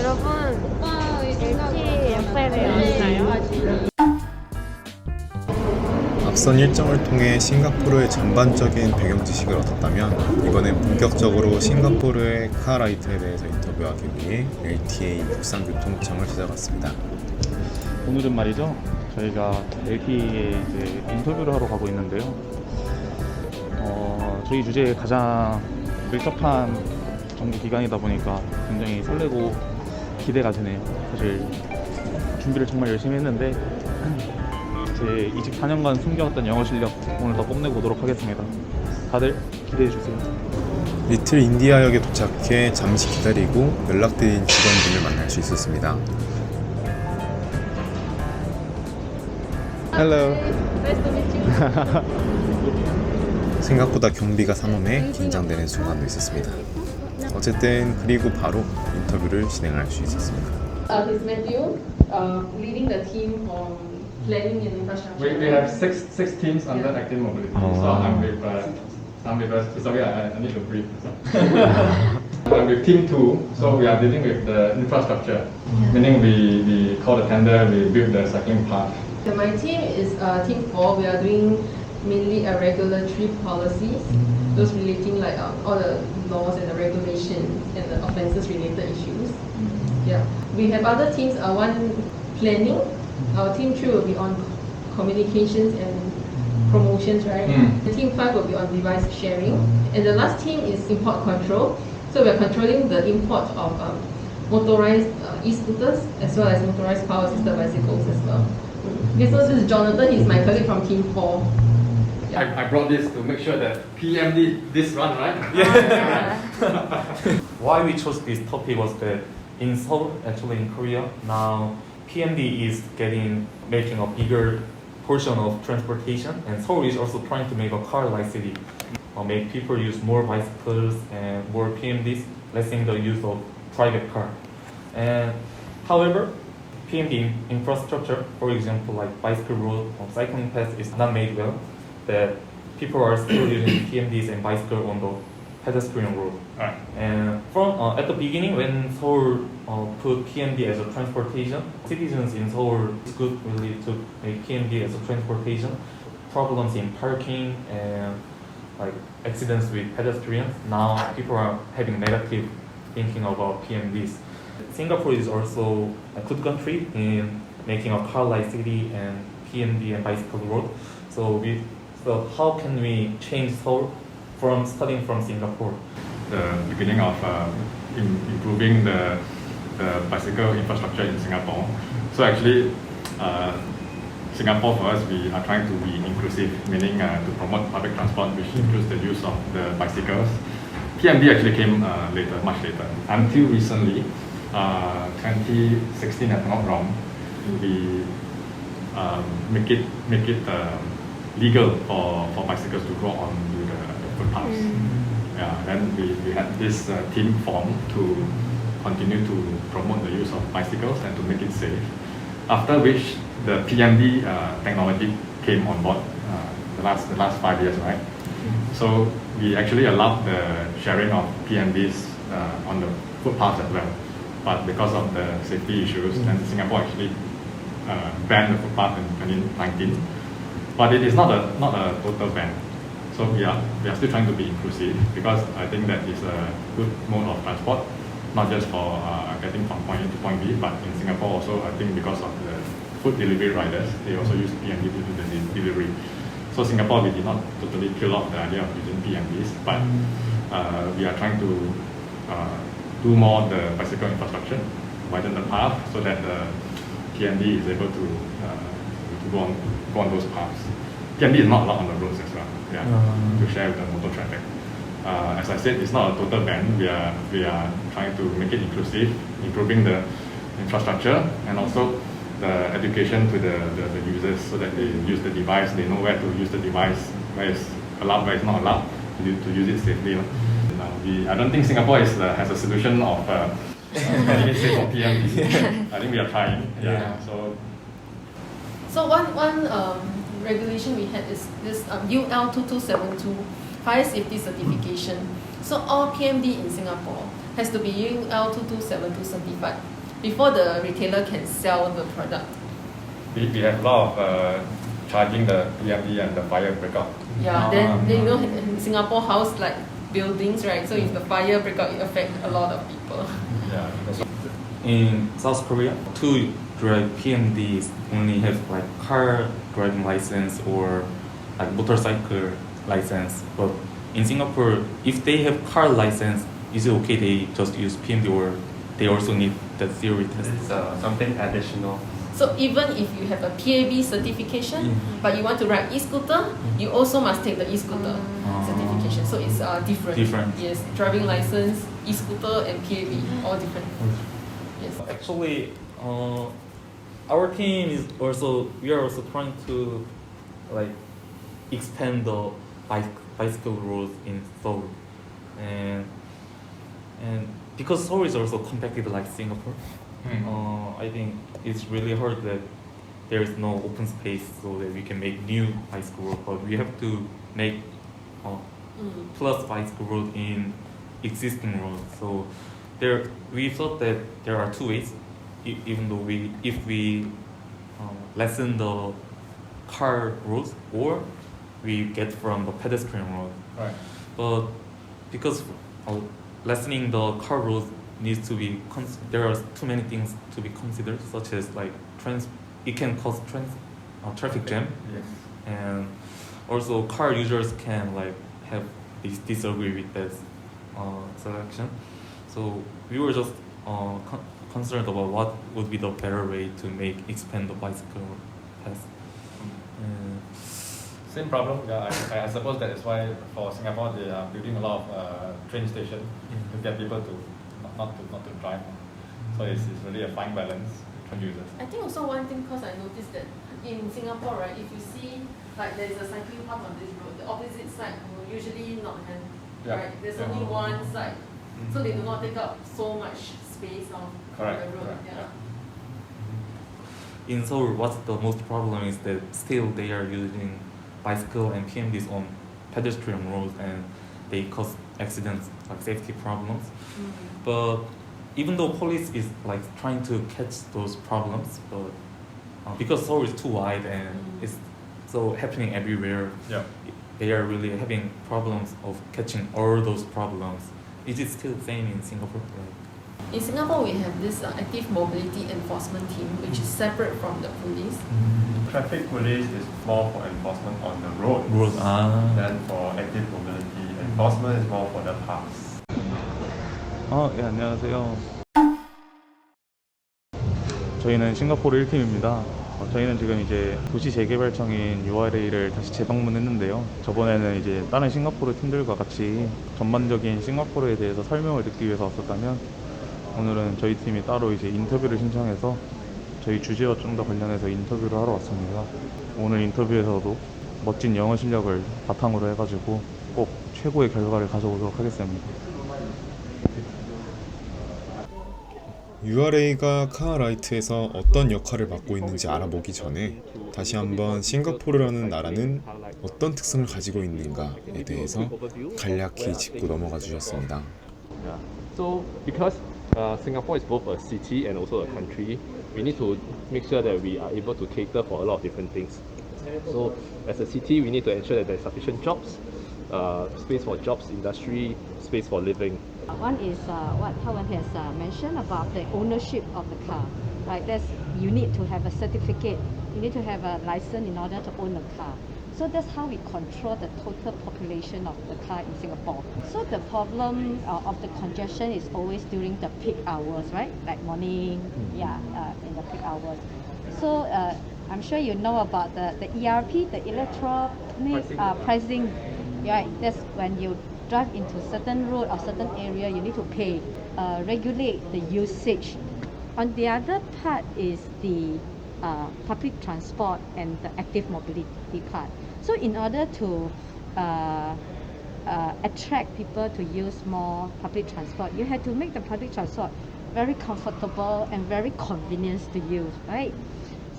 여러분, LTFM에 왔나요? 앞선 일정을 통해 싱가포르의 전반적인 배경 지식을 얻었다면 이번엔 본격적으로 싱가포르의 카라이트에 대해서 인터뷰하기 위해 LTA 국산교통청을 찾아갔습니다. 오늘은 말이죠, 저희가 LTA에 이제 인터뷰를 하러 가고 있는데요. 저희 주제에 가장 밀접한 정부 기간이다 보니까 굉장히 설레고 기대가 되네요. 사실 준비를 정말 열심히 했는데 제 이직 4년간 숨겨왔던 영어 실력 오늘 더 뽐내고 오도록 하겠습니다. 다들 기대해주세요. 리틀 인디아역에 도착해 잠시 기다리고 연락드린 직원분을 만날 수 있었습니다. Hello. Nice to meet you. 생각보다 경비가 삼엄해 긴장되는 순간도 있었습니다. 어쨌든 그리고 바로 인터뷰를 진행할 수 있었습니다. His Matthew, leading the team on planning and infrastructure. We have six teams under active mobility. So I'm with sorry, I need to brief. I'm with team 2, so we are dealing with the infrastructure, meaning we call the tender, we build the cycling path. My team is team 4. We are doing mainly regulatory policies, those relating like all the laws and the regulations and the offences related issues. Yeah, we have other teams. One planning. Our team 3 will be on communications and promotions, right? The team 5 will be on device sharing, and the last team is import control. So we are controlling the import of motorized e-scooters as well as motorized power assisted bicycles as well. Okay, so this is Jonathan. He's my colleague from team 4. I brought this to make sure that PMD this run, right? Why we chose this topic was that in Seoul, actually in Korea, now PMD is making a bigger portion of transportation, and Seoul is also trying to make a car-like city, make people use more bicycles and more PMDs, lessen the use of private car. And however, PMD infrastructure, for example, like bicycle road or cycling paths, is not made well. That people are still using PMDs and bicycle on the pedestrian road. Right. And from at the beginning, when Seoul put PMD as a transportation, citizens in Seoul it's good really to make PMD as a transportation. Problems in parking and like accidents with pedestrians. Now people are having negative thinking about PMDs. Singapore is also a good country in making a car-like city and PMD and bicycle road. So how can we change Seoul starting from Singapore? The beginning of improving the bicycle infrastructure in Singapore. So actually, Singapore for us, we are trying to be inclusive, meaning to promote public transport, which includes the use of the bicycles. PMD actually came later, much later. Until recently, 2016, if I'm not wrong, we make it legal for bicycles to go on to the footpaths. Yeah, then we had this team formed to continue to promote the use of bicycles and to make it safe. After which the PMD technology came on board the last 5 years, right? So we actually allowed the sharing of PMDs on the footpaths as well. But because of the safety issues, then Singapore actually banned the footpath in 2019. But it is not a total ban. So we are still trying to be inclusive because I think that is a good mode of transport, not just for getting from point A to point B, but in Singapore also I think because of the food delivery riders, they also use PMD to do the delivery. So Singapore, we did not totally kill off the idea of using PMDs, but we are trying to do more the bicycle infrastructure, widen the path so that the PMD is able to go on those paths. PMD is not allowed on the roads as well, to share with the motor traffic. As I said, it's not a total ban. We are trying to make it inclusive, improving the infrastructure and also the education to the users so that they use the device, they know where to use the device, where it's allowed, where it's not allowed, to use it safely. I don't think Singapore has a solution of making it safe for PMD. I think we are trying. So one regulation we had is this UL 2272 fire safety certification. So all PMD in Singapore has to be UL 2272 certified. before the retailer can sell the product. We have a lot of charging the PMD and the fire breakout. Yeah, then you know in Singapore house like buildings, right? So if the fire break out, it affects a lot of people. Yeah, that's In South Korea, to drive PMDs only have like car driving license or like motorcycle license. But in Singapore, if they have car license, is it okay they just use PMD or they also need the theory test? It's something additional. So even if you have a PAB certification, but you want to ride e-scooter, you also must take the e-scooter certification. So it's different. Different. Yes, driving license, e-scooter, and PAB, all different. Yes. Actually, our team is also we are also trying to like expand the bicycle roads in Seoul, and because Seoul is also competitive like Singapore, I think it's really hard that there is no open space so that we can make new bicycle road, but we have to make plus bicycle road in existing roads. So we thought that there are two ways, even though if we lessen the car roads or we get from the pedestrian road. right. But because lessening the car roads needs to be there are too many things to be considered, such as like it can cause traffic jam, Yes. and also car users can like have disagree with that selection. So we were just concerned about what would be the better way to expand the bicycle path. Same problem. Yeah, I suppose that is why for Singapore they are building a lot of train stations to get people to not to drive. So it's really a fine balance for users. I think also one thing, because I noticed that in Singapore, right, if you see like there's a cycling path on this road, the opposite side will usually not have, right? There's only one side, so they do not take up so much space on the road. Correct. Yeah. In Seoul, what's the most problem is that still they are using bicycle and PMDs on pedestrian roads and they cause accidents, like safety problems. But even though police is like trying to catch those problems, but because Seoul is too wide and it's so happening everywhere, Yeah. they are really having problems of catching all those problems. Is it still the same in Singapore? In Singapore, we have this active mobility enforcement team, which is separate from the police. Traffic police is more for enforcement on the road. Then for active mobility, enforcement is more for the paths. 예, 안녕하세요. 저희는 싱가포르 1팀입니다. 저희는 지금 이제 도시 재개발청인 URA를 다시 재방문했는데요. 저번에는 이제 다른 싱가포르 팀들과 같이 전반적인 싱가포르에 대해서 설명을 듣기 위해서 왔었다면, 오늘은 저희 팀이 따로 이제 인터뷰를 신청해서 저희 주제와 좀 더 관련해서 인터뷰를 하러 왔습니다. 오늘 인터뷰에서도 멋진 영어 실력을 바탕으로 해가지고 꼭 최고의 결과를 가져오도록 하겠습니다. URA가 카라이트에서 어떤 역할을 맡고 있는지 알아보기 전에 다시 한번 싱가포르라는 나라는 어떤 특성을 가지고 있는가에 대해서 간략히 짚고 넘어가 주셨습니다. So because Singapore is both a city and also a country, we need to make sure that we are able to cater for a lot of different things. So as a city, we need to ensure that there is sufficient jobs, space for jobs, industry, space for living. One is what Howard has mentioned about the ownership of the car. Right, you need to have a certificate. You need to have a license in order to own a car. So that's how we control the total population of the car in Singapore. So the problem of the congestion is always during the peak hours, right? Like morning, in the peak hours. So I'm sure you know about the ERP, the electronic pricing. Right, that's when you drive into certain road or certain area, you need to pay, regulate the usage. On the other part is the public transport and the active mobility part. So in order to attract people to use more public transport, you have to make the public transport very comfortable and very convenient to use, right?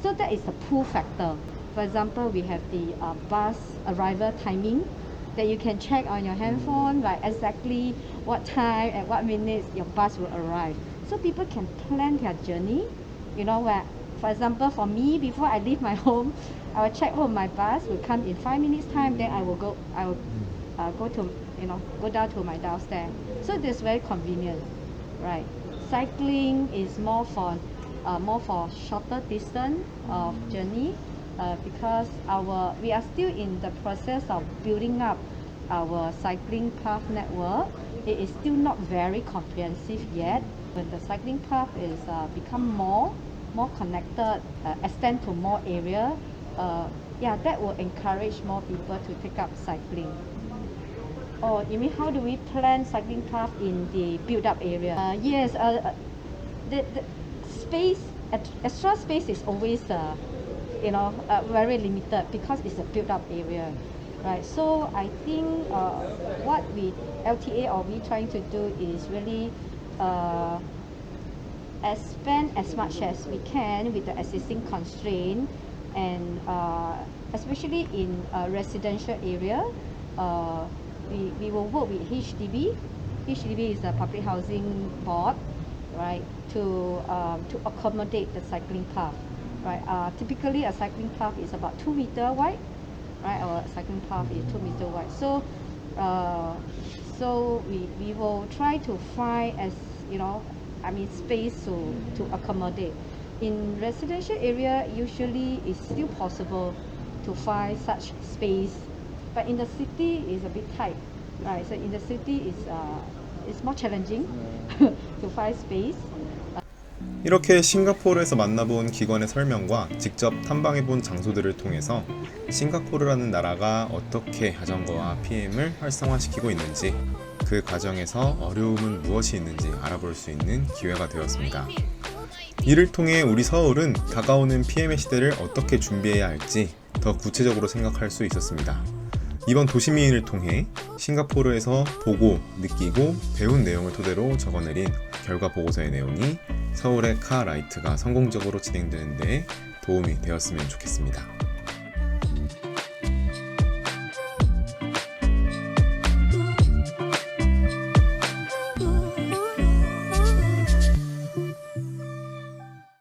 So that is a pull factor. For example, we have the bus arrival timing that you can check on your handphone, like exactly what time and what minutes your bus will arrive. so people can plan their journey. You know, where, for example, for me, before I leave my home, I will check, oh, my bus will come in 5 minutes time, then I will go to, go down to my downstairs. So it is very convenient, right? Cycling is more for shorter distance of journey, because we are still in the process of building up our cycling path network. It is still not very comprehensive yet. When the cycling path is become more connected, extend to more area, that will encourage more people to take up cycling. Oh, you mean how do we plan cycling path in the built-up area? Yes, the space, extra space is always very limited because it's a built-up area, right? So I think what LTA or we trying to do is really expand as much as we can with the existing constraint, and especially in a residential area, we will work with HDB. HDB is the Public Housing Board, right, to accommodate the cycling path, right? Typically a cycling path is about 2 meters wide, right? Our cycling path is 2 meters wide. So we will try to find space to accommodate. In residential area, usually it's still possible to find such space, but in the city is a bit tight, right? So in the city it's more challenging to find space. 이렇게 싱가포르에서 만나본 기관의 설명과 직접 탐방해본 장소들을 통해서 싱가포르라는 나라가 어떻게 자전거와 PM을 활성화시키고 있는지, 그 과정에서 어려움은 무엇이 있는지 알아볼 수 있는 기회가 되었습니다. 이를 통해 우리 서울은 다가오는 PM의 시대를 어떻게 준비해야 할지 더 구체적으로 생각할 수 있었습니다. 이번 도시미인을 통해 싱가포르에서 보고, 느끼고, 배운 내용을 토대로 적어내린 결과 보고서의 내용이 서울의 카라이트가 성공적으로 진행되는 데 도움이 되었으면 좋겠습니다.